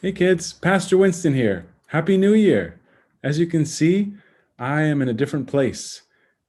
Hey kids, Pastor Winston here. Happy New Year. As you can see, I am in a different place.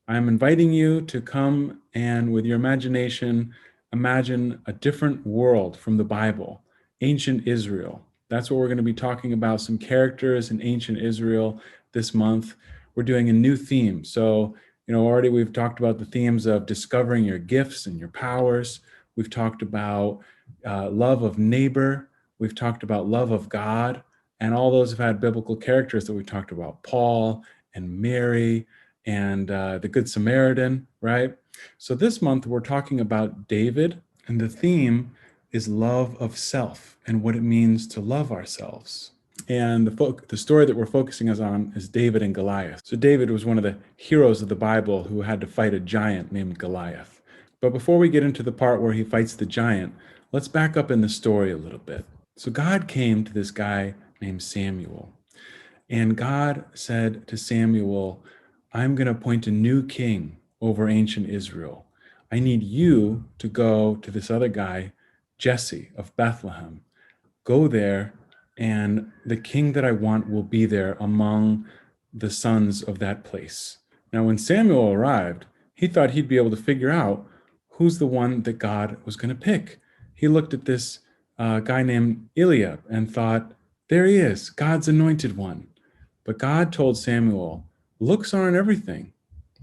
I'm inviting you to come and with your imagination, imagine a different world from the Bible, ancient Israel. That's what we're going to be talking about, some characters in ancient Israel this month. We're doing a new theme. So, already we've talked about the themes of discovering your gifts and your powers. We've talked about love of neighbor. We've talked about love of God, and all those have had biblical characters that we talked about, Paul and Mary and the Good Samaritan, right? So this month we're talking about David, and the theme is love of self and what it means to love ourselves. And the story that we're focusing us on is David and Goliath. So David was one of the heroes of the Bible who had to fight a giant named Goliath. But before we get into the part where he fights the giant, let's back up in the story a little bit. So God came to this guy named Samuel, and God said to Samuel, I'm going to appoint a new king over ancient Israel. I need you to go to this other guy, Jesse of Bethlehem. Go there, and the king that I want will be there among the sons of that place. Now, when Samuel arrived, he thought he'd be able to figure out who's the one that God was going to pick. He looked at this guy named Eliab and thought, there he is, God's anointed one. But God told Samuel, looks aren't everything.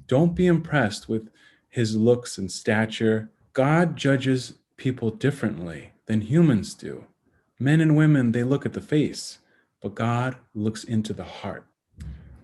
Don't be impressed with his looks and stature. God judges people differently than humans do. Men and women, they look at the face, but God looks into the heart.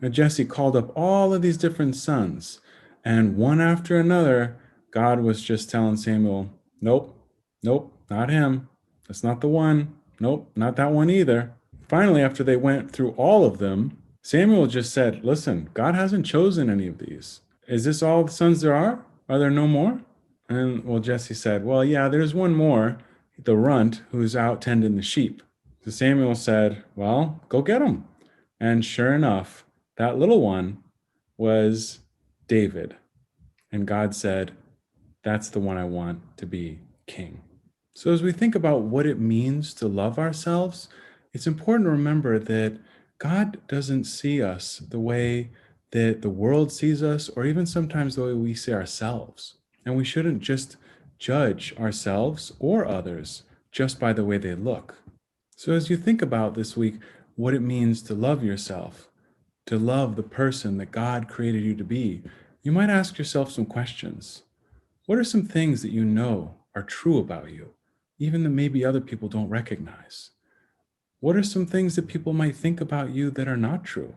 Now, Jesse called up all of these different sons, and one after another, God was just telling Samuel, nope, nope, not him. That's not the one. Nope, not that one either. Finally, after they went through all of them, Samuel just said, listen, God hasn't chosen any of these. Is this all the sons there are? Are there no more? And well, Jesse said, well, yeah, there's one more, the runt who's out tending the sheep. So Samuel said, well, go get him. And sure enough, that little one was David. And God said, that's the one I want to be king. So as we think about what it means to love ourselves, it's important to remember that God doesn't see us the way that the world sees us, or even sometimes the way we see ourselves. And we shouldn't just judge ourselves or others just by the way they look. So as you think about this week, what it means to love yourself, to love the person that God created you to be, you might ask yourself some questions. What are some things that you know are true about you, even that maybe other people don't recognize? What are some things that people might think about you that are not true?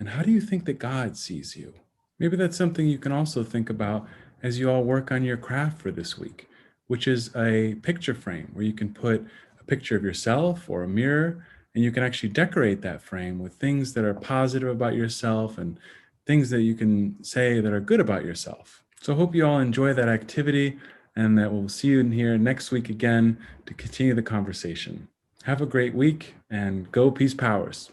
And how do you think that God sees you? Maybe that's something you can also think about as you all work on your craft for this week, which is a picture frame where you can put a picture of yourself or a mirror, and you can actually decorate that frame with things that are positive about yourself and things that you can say that are good about yourself. So I hope you all enjoy that activity, and that we'll see you in here next week again to continue the conversation. Have a great week, and go Peace Powers.